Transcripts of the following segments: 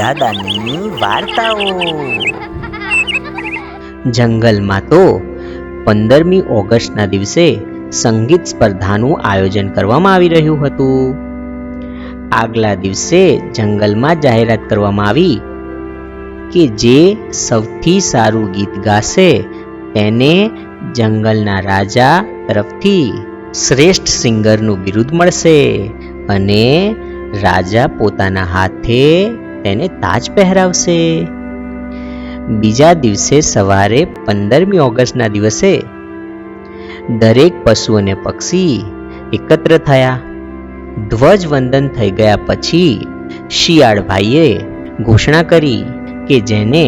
દાદાની વાર્તાઓ. જંગલમાં તો 15મી ઓગસ્ટના દિવસે સંગીત સ્પર્ધાનું આયોજન કરવામાં આવી રહ્યું હતું. આગલા દિવસે જંગલમાં જાહેરાત કરવામાં આવી કે જે સૌથી સારું ગીત ગાશે તેને જંગલના રાજા તરફથી શ્રેષ્ઠ સિંગરનું બિરુદ મળશે અને રાજા પોતાના હાથે તેને તાજ પહેરાવશે. બીજા દિવસે સવારે 15મી ઓગસ્ટના દિવસે દરેક પશુ અને પક્ષી એકત્ર થયા. ધ્વજવંદન થઈ ગયા પછી શિયાળ ભાઈએ ઘોષણા કરી કે જેને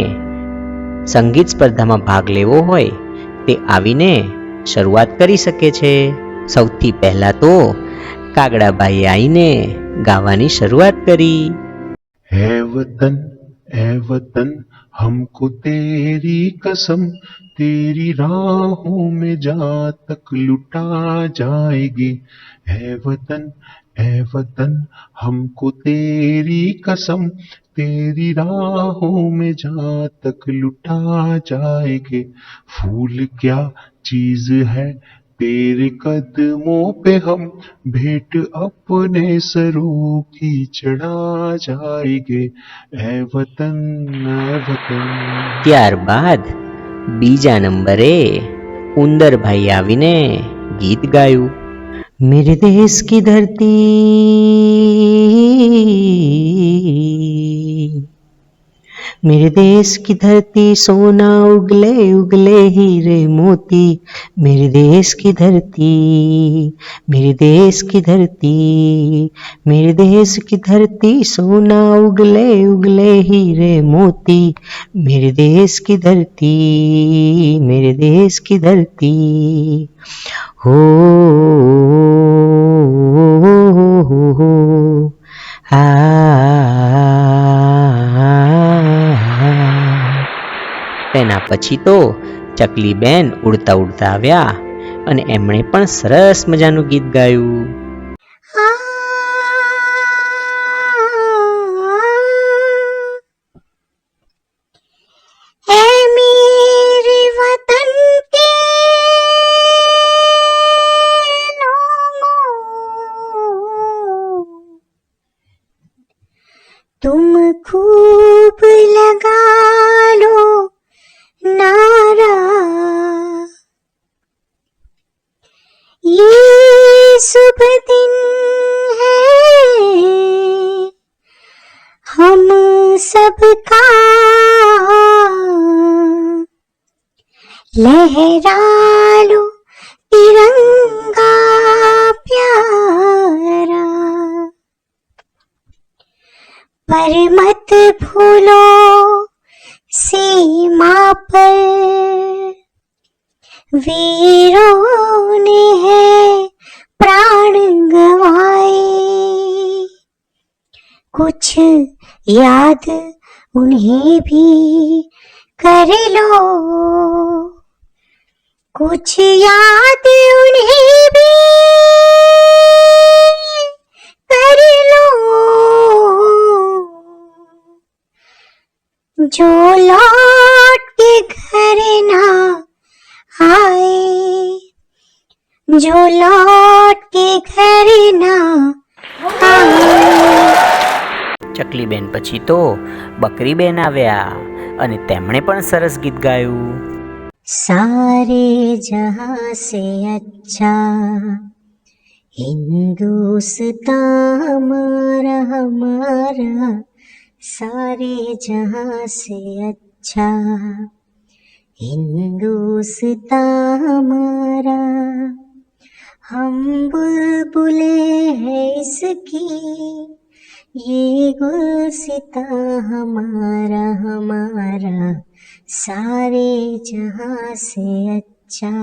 સંગીત સ્પર્ધામાં ભાગ લેવો હોય તે આવીને શરૂઆત કરી શકે છે. સૌથી પહેલા તો કાગડાભાઈએ આવીને ગાવાની શરૂઆત કરી. है वतन हमको तेरी कसम, तेरी राहों में जा तक लुटा जाएंगे. है वतन हमको तेरी कसम, तेरी राहों में जा तक लुटा जाएंगे. फूल क्या चीज है तेरे कदमों पे हम भेंट अपने सरों की चढ़ा जाएंगे. ऐ वतन. ત્યારબાદ બીજા નંબરે ઉંદરભાઈ આવીને ગીત ગાયું. मेरे देश की धरती, मेरे देश की धरती सोना उगले उगले हीरे मोती. मेरे देश की धरती, मेरे देश की धरती, मेरे देश की धरती सोना उगले उगले हीरे मोती. मेरे देश की धरती, मेरे देश की धरती. हो તેના પછી તો ચકલીબેન ઉડતા ઉડતા આવ્યા અને એમણે પણ સરસ મજાનું ગીત ગાયું. तुम खूब लगा लो नारा, ये शुभ दिन है हम सबका. लहरा लो तिरंगा प्यारा, पर मत भूलो सीमा पर वीरों ने है प्राण गवाए. कुछ याद उन्हें भी कर लो, कुछ याद उन्हें भी कर लो जो लौट के घर ना आए, जो लौट के घर ना आए. ચકલીબેન પછી તો બકરીબેન આવ્યા અને તેમણે પણ સરસ ગીત ગાયું. सारे जहां से अच्छा हिंदुस्तान हमारा हमारा, सारे जहां से अच्छा हिंदुस्तान हमारा. हम बुलबुले हैं इसकी, ये गुलसिता हमारा हमारा, सारे जहां से अच्छा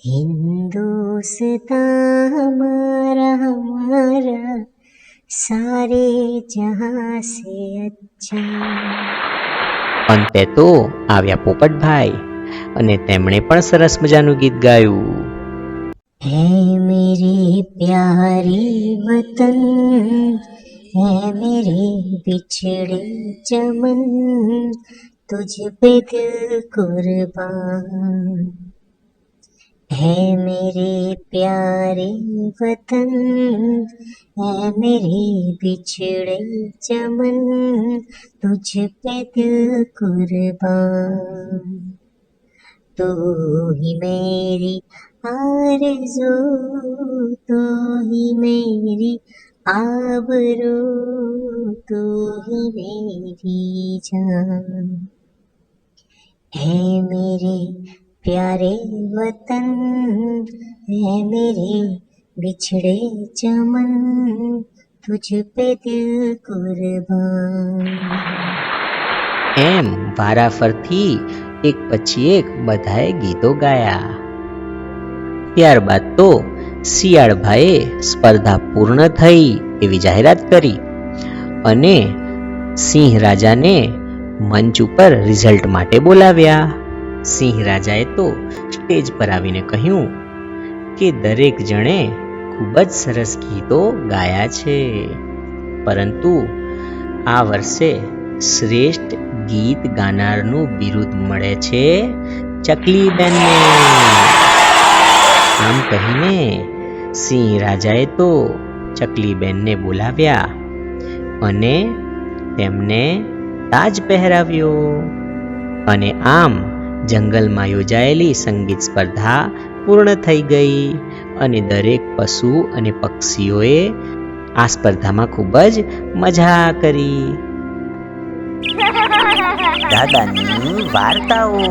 हिंदुस्तान हमारा हमारा, सारे जहां से अच्छा. અંતે તો આવ્યા પોપટભાઈ અને તેમણે પણ સરસ મજાનું ગીત ગાયું. है मेरी प्यारी वतन, है मेरे बिछड़े चमन तुझ पे दिल कुर्बान है मेरे प्यारे वतन है मेरे बिछड़े चमन तुझ पे दिल कुर्बान तू ही मेरी आरज़ू तू ही मेरी आबरू तू ही मेरी जान है मेरे प्यारे वतन है मेरे बिछड़े चमन तुझ पे दिल कुर्बान એમ વારાફરતી એક પછી એક બધાએ ગીતો ગાયા. ત્યારબાદ તો શિયાળભાઈએ સ્પર્ધા પૂર્ણ થઈ એવી જાહેરાત કરી અને સિંહ રાજાને મંચ ઉપર રિઝલ્ટ માટે બોલાવ્યા. સિંહ રાજાએ તો સ્ટેજ પર આવીને કહ્યું કે દરેક જણે ખૂબ જ સરસ ગીતો ગાયા છે, પરંતુ આ વર્ષે શ્રેષ્ઠ ગીત ગાનારનું બિરુદ મળે છે ચકલીબેનને. આમ કહીને સિંહ રાજાએ તો ચકલીબેનને બોલાવ્યા અને તેમને તાજ પહેરાવ્યો. અને આમ જંગલમાં યોજાયેલી સંગીત સ્પર્ધા પૂર્ણ થઈ ગઈ અને દરેક પશુ અને પક્ષીઓએ આ સ્પર્ધામાં ખૂબ જ મજા કરી. દાદાની વાર્તાઓ.